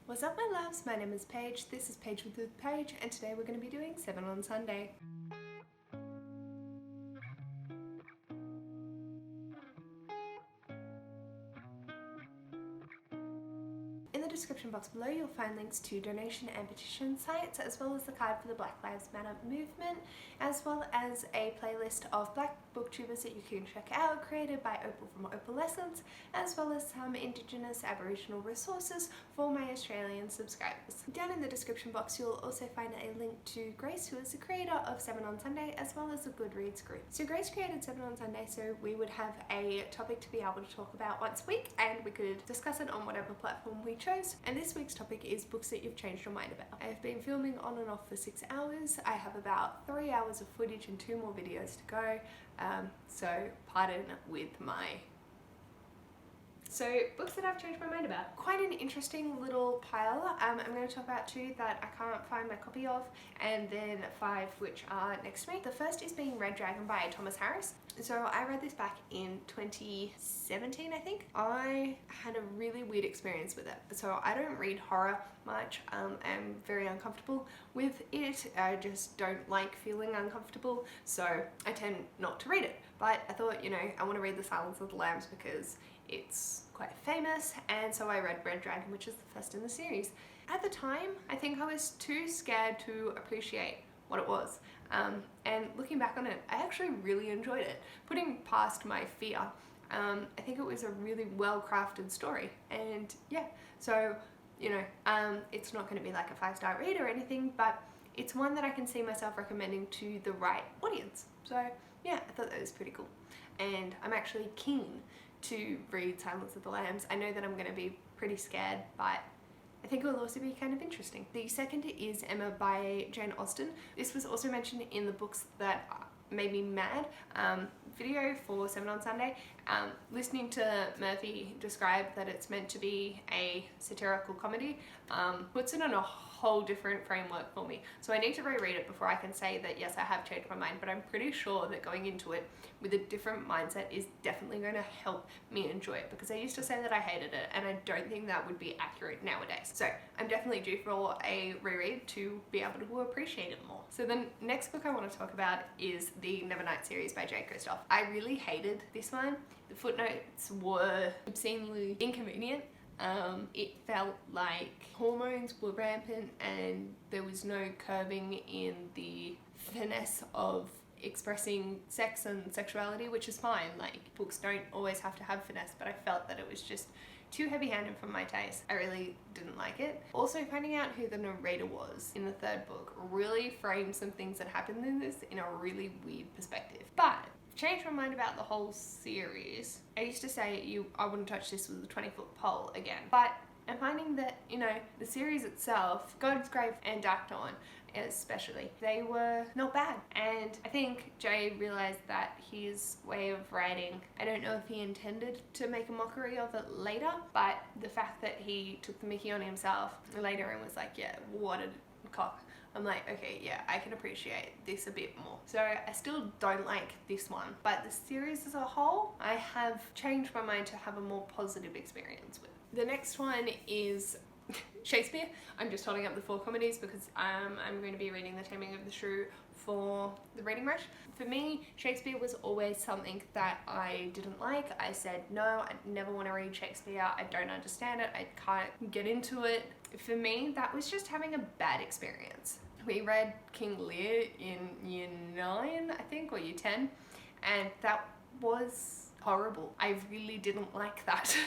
What's up my loves, my name is Paige, this is Paige with Paige, and today we're going to be doing 7 on Sunday. In the description box below you'll find links to donation and petition sites, as well as the card for the Black Lives Matter movement, as well as a playlist of black booktubers that you can check out, created by Opal from Opalescence, as well as some Indigenous Aboriginal resources for my Australian subscribers. Down in the description box you'll also find a link to Grace, who is the creator of 7 on Sunday, as well as the Goodreads group. So Grace created 7 on Sunday so we would have a topic to be able to talk about once a week, and we could discuss it on whatever platform we chose. And this week's topic is books that you've changed your mind about. I've been filming on and off for 6 hours. I have about 3 hours of footage and 2 more videos to go. So pardon with my... So, books that I've changed my mind about. Quite an interesting little pile. I'm going to talk about 2 that I can't find my copy of, and then 5 which are next to me. The first is being Red Dragon by Thomas Harris. So I read this back in 2017, I think. I had a really weird experience with it. So I don't read horror much. I'm very uncomfortable with it. I just don't like feeling uncomfortable, so I tend not to read it. But I thought, you know, I want to read The Silence of the Lambs because it's quite famous, and so I read Red Dragon, which is the first in the series. At the time, I think I was too scared to appreciate what it was. And looking back on it, I actually really enjoyed it. Putting past my fear, I think it was a really well-crafted story. And yeah, so, you know, it's not going to be like a 5-star read or anything, but it's one that I can see myself recommending to the right audience. So yeah, I thought that was pretty cool. And I'm actually keen to read Silence of the Lambs. I know that I'm going to be pretty scared, but I think it will also be kind of interesting. The second is Emma by Jane Austen. This was also mentioned in the books that made me mad video for 7 on Sunday. Listening to Murphy describe that it's meant to be a satirical comedy puts it on a whole different framework for me. So I need to reread it before I can say that yes, I have changed my mind, but I'm pretty sure that going into it with a different mindset is definitely going to help me enjoy it, because I used to say that I hated it and I don't think that would be accurate nowadays. So I'm definitely due for a reread to be able to appreciate it more. So the next book I want to talk about is the Nevernight series by Jay Kristoff. I really hated this one. The footnotes were obscenely inconvenient. It felt like hormones were rampant and there was no curbing in the finesse of expressing sex and sexuality, which is fine. Like, books don't always have to have finesse, but I felt that it was just too heavy-handed for my taste. I really didn't like it. Also, finding out who the narrator was in the 3rd book really framed some things that happened in this in a really weird perspective. But changed my mind about the whole series. I used to say I wouldn't touch this with a 20-foot pole again, but I'm finding that, you know, the series itself, God's Grave and Dark Dawn especially, they were not bad. And I think Jay realized that his way of writing, I don't know if he intended to make a mockery of it later, but the fact that he took the mickey on himself later and was like, yeah, what a cock. I'm like, okay, yeah, I can appreciate this a bit more. So I still don't like this one, but the series as a whole, I have changed my mind to have a more positive experience with. The next one is Shakespeare. I'm just holding up the 4 comedies because I'm going to be reading The Taming of the Shrew for the reading rush. For me, Shakespeare was always something that I didn't like. I said no, I never want to read Shakespeare. I don't understand it. I can't get into it. For me, that was just having a bad experience. We read King Lear in year 9, I think, or year 10, and that was horrible. I really didn't like that.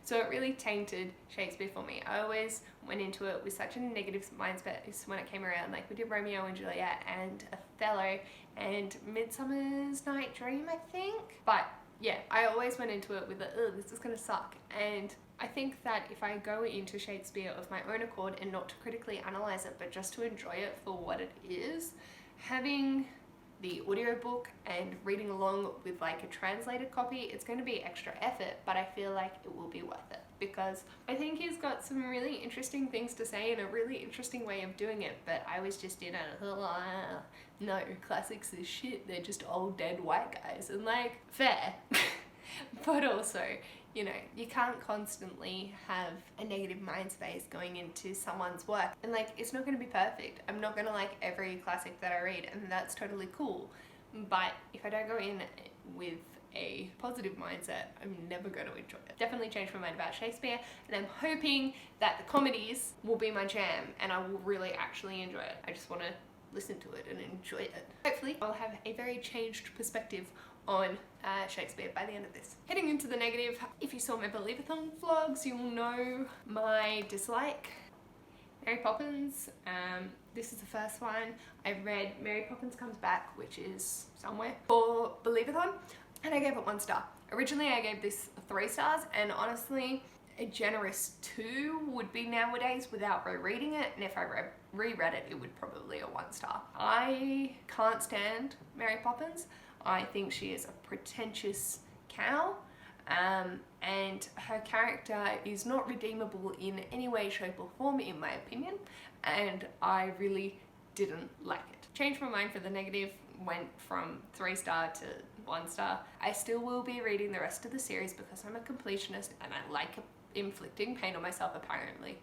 So it really tainted Shakespeare for me. I always went into it with such a negative mindset when it came around. Like, we did Romeo and Juliet and Othello and Midsummer's Night Dream, I think. But yeah, I always went into it with oh, this is gonna suck. And I think that if I go into Shakespeare of my own accord and not to critically analyze it, but just to enjoy it for what it is, having the audiobook and reading along with like a translated copy, it's going to be extra effort, but I feel like it will be worth it, because I think he's got some really interesting things to say and a really interesting way of doing it. But I was just in a no, classics is shit, they're just old dead white guys, and like, fair. But also, you know, you can't constantly have a negative mind space going into someone's work. And like, it's not going to be perfect. I'm not going to like every classic that I read, and that's totally cool. But if I don't go in with a positive mindset, I'm never going to enjoy it. Definitely changed my mind about Shakespeare, and I'm hoping that the comedies will be my jam and I will really actually enjoy it. I just want to listen to it and enjoy it. Hopefully I'll have a very changed perspective on Shakespeare by the end of this. Heading into the negative, if you saw my Believathon vlogs, you'll know my dislike. Mary Poppins, this is the first one. I read Mary Poppins Comes Back, which is somewhere, for Believathon, and I gave it 1 star. Originally I gave this 3 stars, and honestly a generous 2 would be nowadays without rereading it, and if I reread it, it would probably a 1 star. I can't stand Mary Poppins. I think she is a pretentious cow, and her character is not redeemable in any way, shape or form in my opinion, and I really didn't like it. Changed my mind for the negative, went from 3 star to 1 star. I still will be reading the rest of the series because I'm a completionist and I like inflicting pain on myself apparently,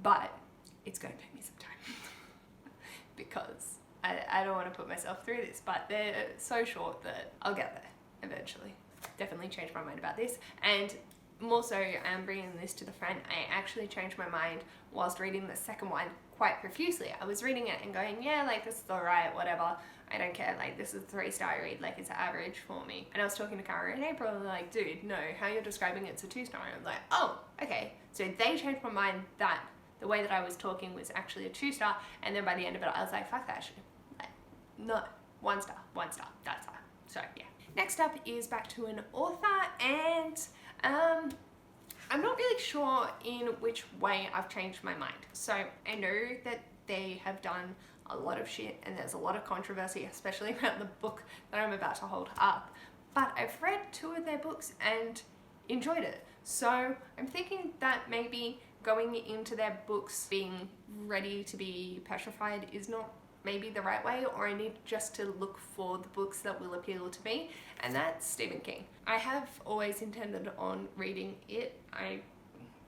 but it's going to take me some time because I don't want to put myself through this, but they're so short that I'll get there eventually. Definitely changed my mind about this, and more so bringing this to the front, I actually changed my mind whilst reading the second one quite profusely. I was reading it and going, yeah, like this is alright, whatever, I don't care, like this is a 3 star read, like it's average for me. And I was talking to Cara in April and they're like, dude, no, how you're describing it's a 2 star. And I'm like, oh, okay. So they changed my mind that the way that I was talking was actually a 2 star, and then by the end of it I was like, fuck that shit. Like, no, 1 star, that's high. So yeah. Next up is back to an author, and I'm not really sure in which way I've changed my mind. So I know that they have done a lot of shit and there's a lot of controversy, especially around the book that I'm about to hold up, but I've read 2 of their books and enjoyed it. So I'm thinking that maybe going into their books being ready to be petrified is not maybe the right way, or I need just to look for the books that will appeal to me, and that's Stephen King. I have always intended on reading it. I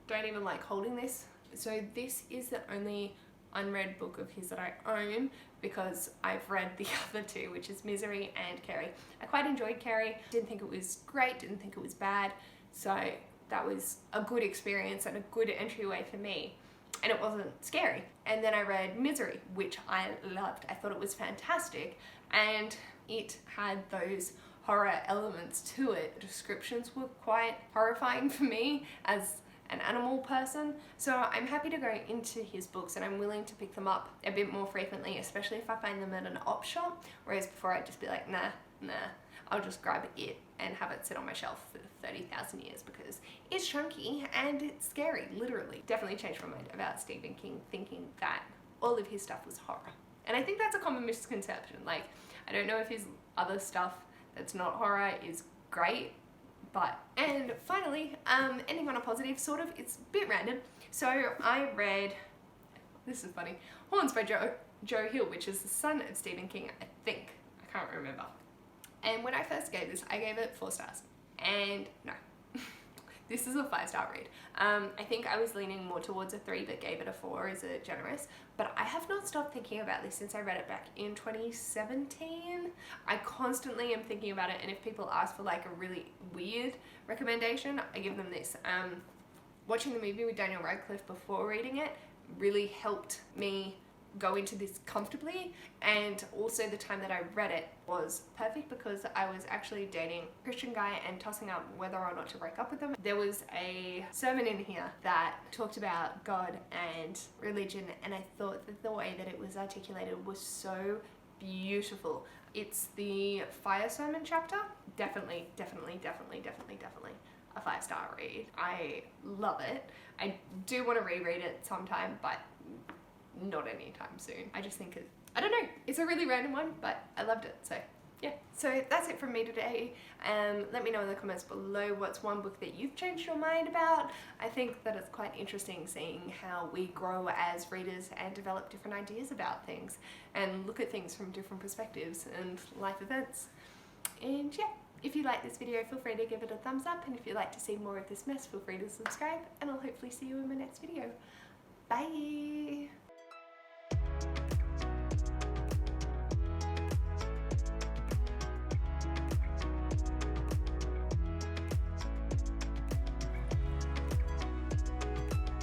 don't even like holding this. So this is the only unread book of his that I own, because I've read the other 2, which is Misery and Carrie. I quite enjoyed Carrie, didn't think it was great, didn't think it was bad, so that was a good experience and a good entryway for me. And it wasn't scary. And then I read Misery, which I loved. I thought it was fantastic, and it had those horror elements to it. The descriptions were quite horrifying for me as an animal person, so I'm happy to go into his books and I'm willing to pick them up a bit more frequently, especially if I find them at an op shop, whereas before I'd just be like, nah, I'll just grab it and have it sit on my shelf for 30,000 years because it's chunky and it's scary, literally. Definitely changed my mind about Stephen King, thinking that all of his stuff was horror. And I think that's a common misconception. Like, I don't know if his other stuff that's not horror is great, but, and finally, ending on a positive, sort of, it's a bit random. So I read, this is funny, Horns by Joe Hill, which is the son of Stephen King, I think. I can't remember. And when I first gave this, I gave it 4 stars. And no, this is a 5-star read. I think I was leaning more towards a 3, but gave it a 4 as a generous. But I have not stopped thinking about this since I read it back in 2017. I constantly am thinking about it, and if people ask for like a really weird recommendation, I give them this. Watching the movie with Daniel Radcliffe before reading it really helped me go into this comfortably, and also the time that I read it was perfect because I was actually dating a Christian guy and tossing up whether or not to break up with him. There was a sermon in here that talked about God and religion, and I thought that the way that it was articulated was so beautiful. It's the fire sermon chapter. Definitely a 5-star read. I love it. I do want to reread it sometime, but not anytime soon. I just think it, I don't know, it's a really random one, but I loved it, so yeah. So that's it from me today. Let me know in the comments below what's one book that you've changed your mind about. I think that it's quite interesting seeing how we grow as readers and develop different ideas about things and look at things from different perspectives and life events. And yeah, If you like this video, feel free to give it a thumbs up, and if you'd like to see more of this mess, feel free to subscribe, and I'll hopefully see you in my next video. Bye!